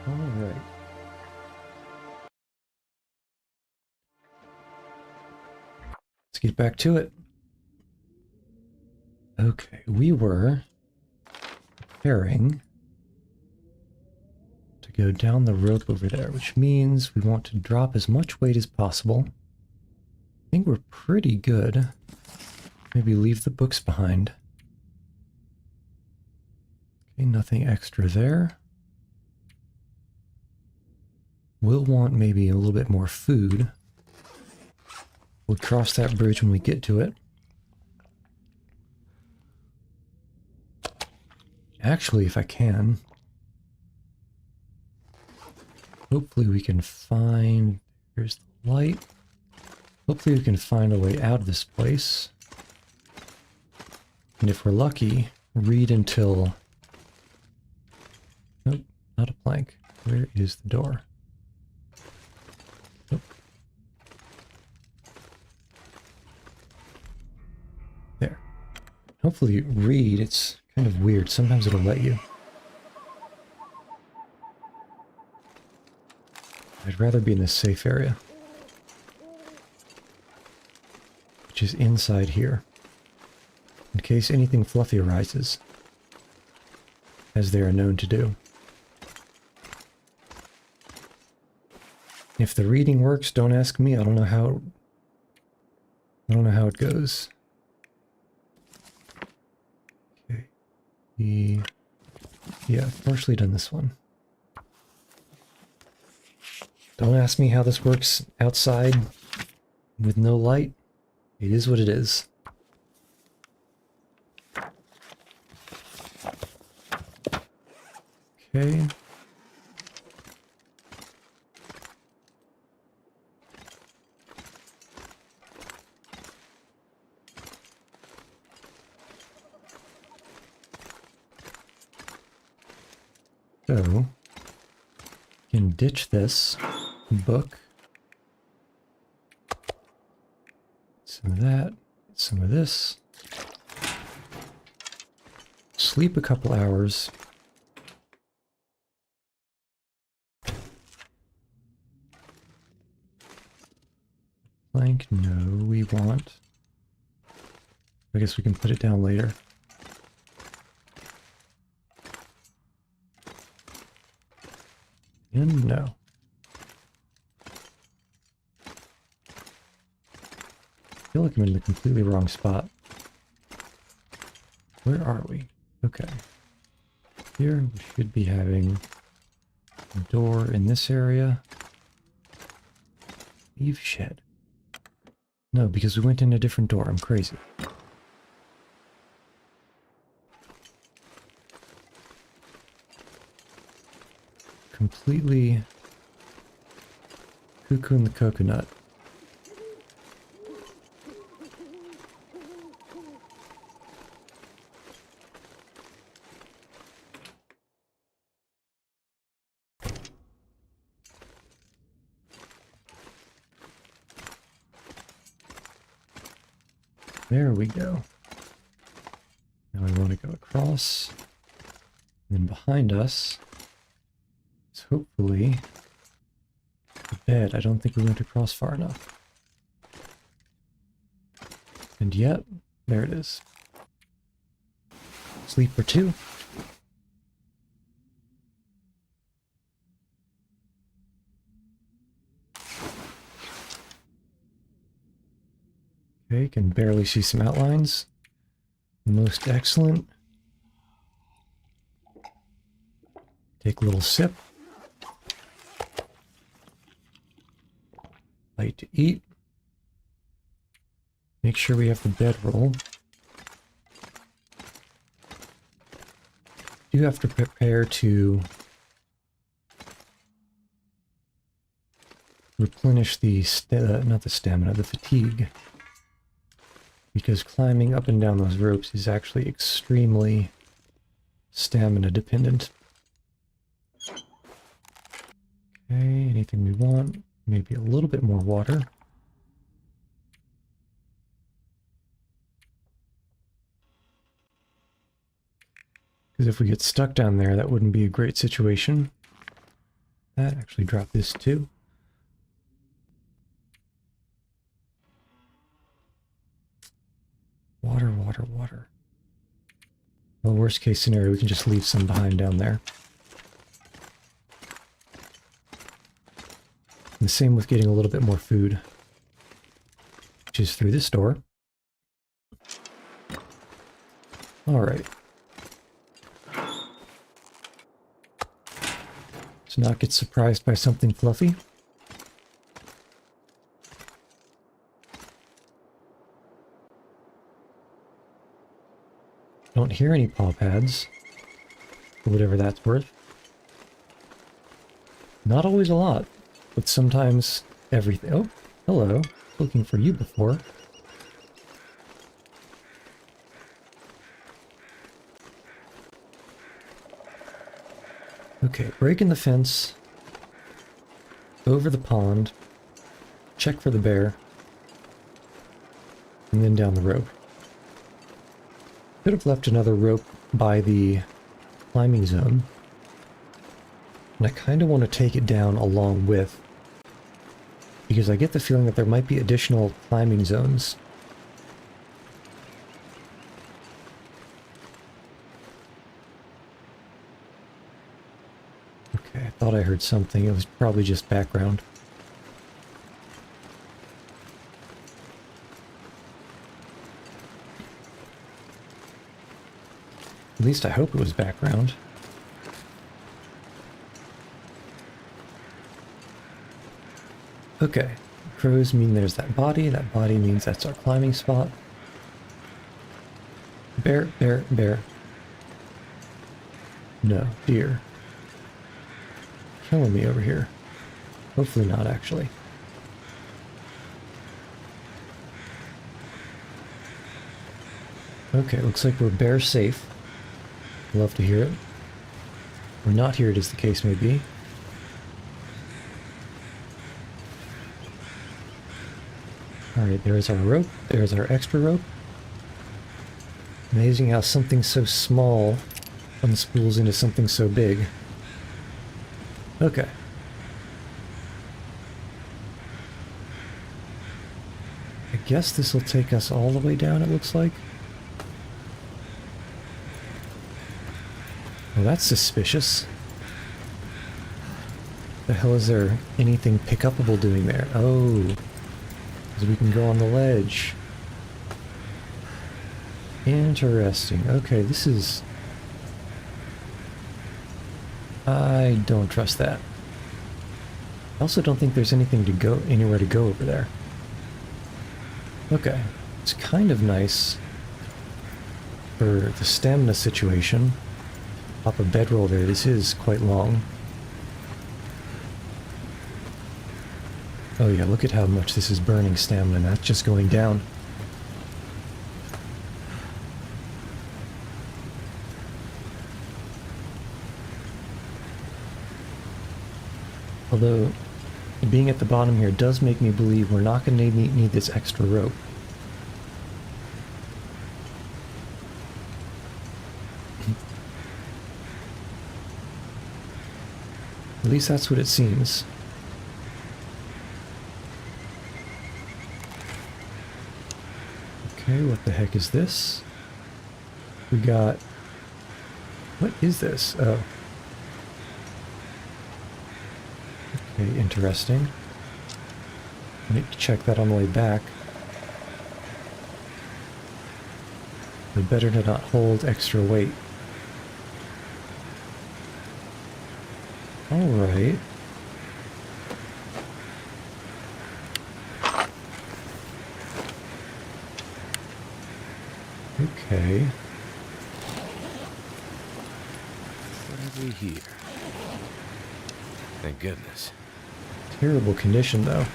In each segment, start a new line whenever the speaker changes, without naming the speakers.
All right. Let's get back to it. Okay, we were preparing to go down the rope over there, which means we want to drop as much weight as possible. I think we're pretty good. Maybe leave the books behind. Okay, nothing extra there. We'll want maybe a little bit more food. We'll cross that bridge when we get to it. Actually, if I can, hopefully we can find... Here's the light. Hopefully we can find a way out of this place. And if we're lucky, read until... Nope, not a plank. Where is the door? Nope. There. Hopefully read, it's kind of weird. Sometimes it'll let you. I'd rather be in this safe area, which is inside here, in case anything fluffy arises, as they are known to do. If the reading works, don't ask me. I don't know how it goes. Okay. Yeah, I've partially done this one. Don't ask me how this works outside with no light. It is what it is. Okay. So, you can ditch this book. Some of that, some of this. Sleep a couple hours. Plank, no, we want... I guess we can put it down later. And no. I feel like I'm in the completely wrong spot. Where are we? Okay. Here we should be having a door in this area. Leave shed. No, because we went in a different door. I'm crazy. Completely cuckoo in the coconut. There we go. Now we want to go across. And then behind us is hopefully the bed. I don't think we went across far enough. And yet, there it is. Sleeper 2. Okay, can barely see some outlines. Most excellent. Take a little sip. Light to eat. Make sure we have the bedroll. You have to prepare to replenish the, not the stamina, the fatigue. Because climbing up and down those ropes is actually extremely stamina dependent. Okay, anything we want? Maybe a little bit more water. Because if we get stuck down there, that wouldn't be a great situation. that. Actually drop this too. Water, water, water. Well, worst case scenario, we can just leave some behind down there. And the same with getting a little bit more food, which is through this door. All right. Let's not get surprised by something fluffy. Don't hear any paw pads, for whatever that's worth. Not always a lot, but sometimes everything. Oh, hello. Looking for you before. Okay, breaking the fence, over the pond, check for the bear, and then down the rope. Could have left another rope by the climbing zone, and I kind of want to take it down along with, because I get the feeling that there might be additional climbing zones. Okay, I thought I heard something. It was probably just background. At least I hope it was background. Okay, crows mean there's that body means that's our climbing spot. Bear, bear, bear. No, deer. Killing me over here. Hopefully not, actually. Okay, looks like we're bear safe. Love to hear it. We're not here, as the case may be. Alright, there's our rope. There's our extra rope. Amazing how something so small unspools into something so big. Okay. I guess this will take us all the way down, it looks like. Well, that's suspicious. The hell is there anything pick-upable doing there? Oh, because we can go on the ledge. Interesting. Okay, this is... I don't trust that. I also don't think there's anything to go, anywhere to go over there. Okay, it's kind of nice for the stamina situation. Pop a bedroll there. This is quite long. Oh yeah, look at how much this is burning stamina. That's just going down. Although, being at the bottom here does make me believe we're not going to need this extra rope. At least that's what it seems. Okay, what the heck is this? We got... What is this? Oh. Okay, interesting. I need to check that on the way back. But better to not hold extra weight. Alright. Okay.
What have we here? Thank goodness.
Terrible condition, though.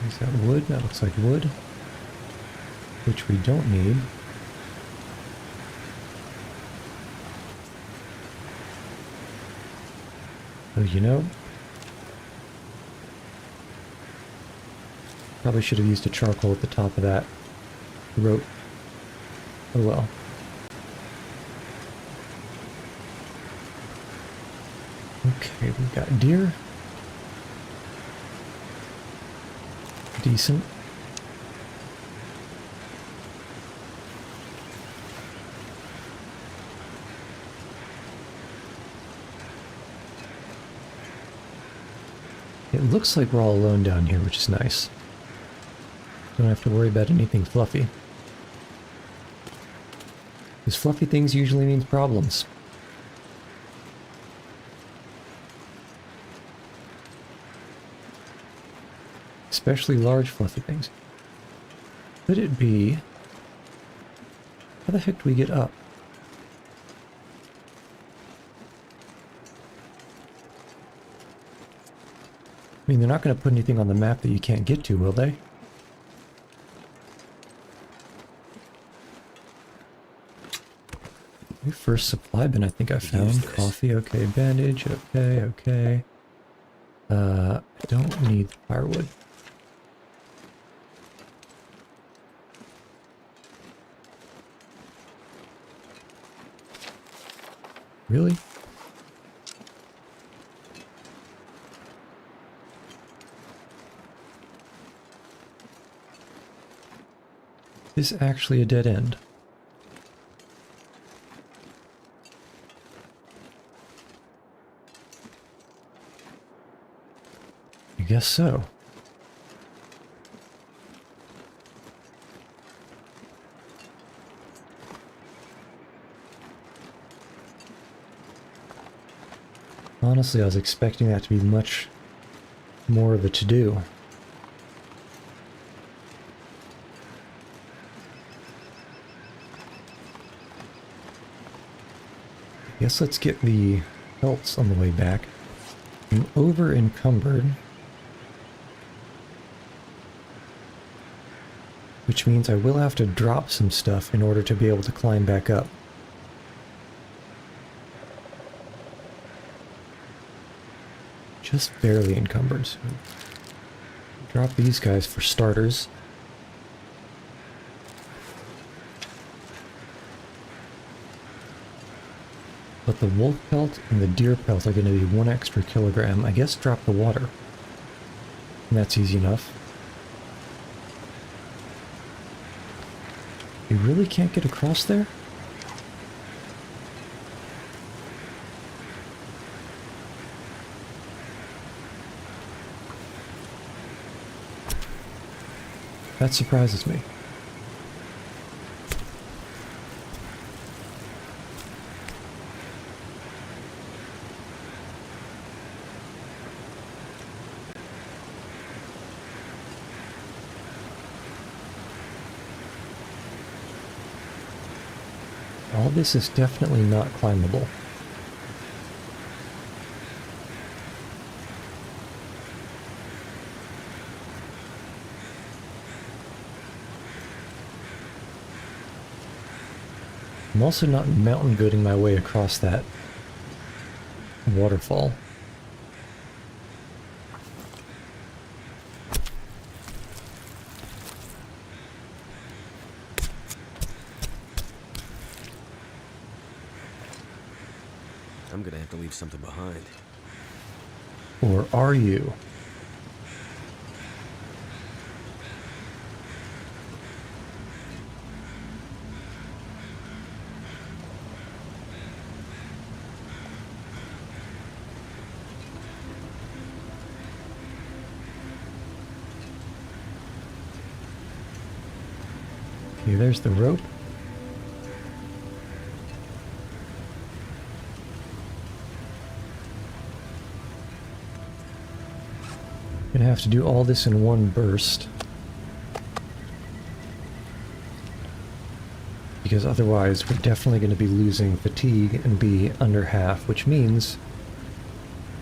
Is that wood? That looks like wood. Which we don't need. Oh, you know, probably should have used a charcoal at the top of that rope. Oh well. Okay, we've got deer. Decent. It looks like we're all alone down here, which is nice. Don't have to worry about anything fluffy. Because fluffy things usually means problems. Especially large fluffy things. Could it be... How the heck do we get up? I mean, they're not going to put anything on the map that you can't get to, will they? New first supply bin I think I found. Coffee, okay. Bandage, okay, okay. I don't need firewood. Really? Is this actually a dead end? I guess so. Honestly, I was expecting that to be much more of a to-do. Guess let's get the pelts on the way back. I'm over encumbered. Which means I will have to drop some stuff in order to be able to climb back up. Just barely encumbered. So drop these guys for starters. But the wolf pelt and the deer pelt are going to be 1 extra kilogram. I guess drop the water. And that's easy enough. You really can't get across there? That surprises me. All this is definitely not climbable. I'm also not mountain goating my way across that waterfall.
I'm gonna have to leave something behind.
Or are you? Okay, there's the rope. Gonna have to do all this in one burst. Because otherwise we're definitely going to be losing fatigue and be under half, which means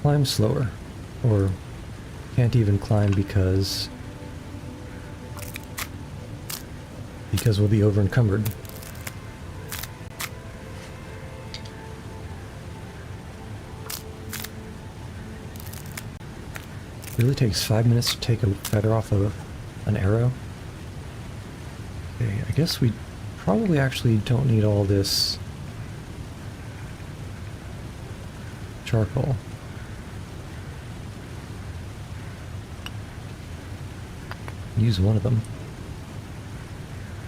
climb slower. Or can't even climb because we'll be over encumbered. It really takes 5 minutes to take a feather off of an arrow. Okay, I guess we probably actually don't need all this charcoal. Use one of them.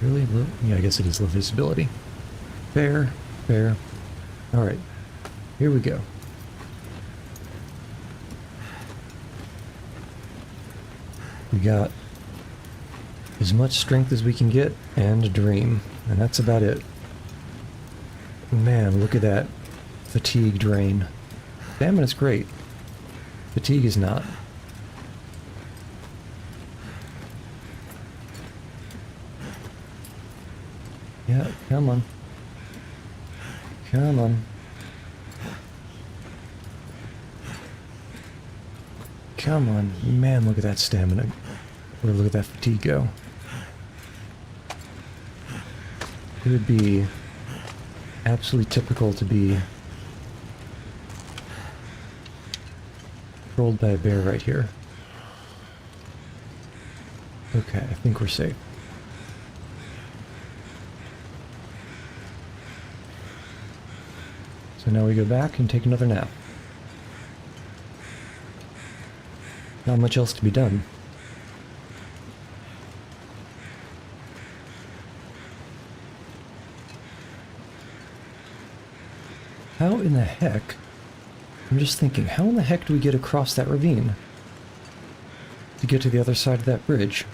Really low? Yeah, I guess it is low visibility. Fair, fair. Alright, here we go. We got as much strength as we can get and a dream, and that's about it. Man, look at that fatigue drain. Stamina's great. Fatigue is not. Yeah, come on. Come on. Come on. Man, look at that stamina. Or look at that fatigue go. It would be absolutely typical to be controlled by a bear right here. Okay, I think we're safe. So now we go back and take another nap. Not much else to be done. How in the heck? I'm just thinking, how in the heck do we get across that ravine? To get to the other side of that bridge?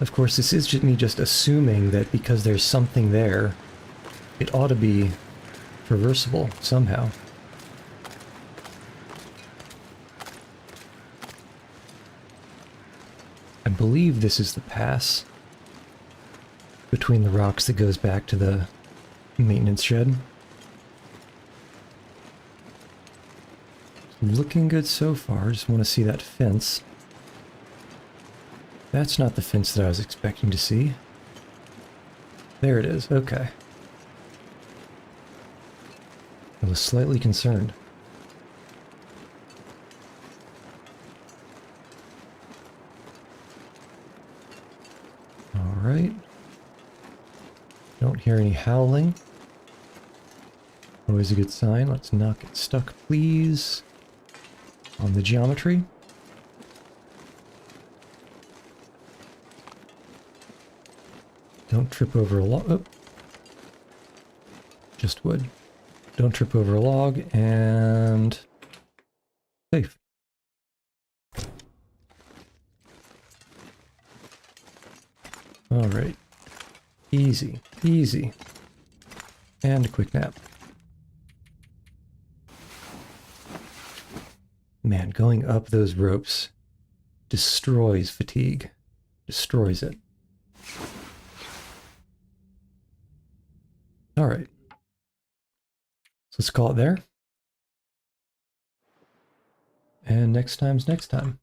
Of course, this is just me just assuming that because there's something there, it ought to be traversable somehow. I believe this is the pass between the rocks that goes back to the maintenance shed. Looking good so far. Just want to see that fence. That's not the fence that I was expecting to see. There it is. Okay. I was slightly concerned. Alright. Don't hear any howling. Always a good sign. Let's not get stuck, please. On the geometry. Don't trip over a log. Oh. Just wood. Don't trip over a log, and safe. Alright. Easy, easy. And a quick nap. Man, going up those ropes destroys fatigue. Destroys it. Alright. So let's call it there. And next time's next time.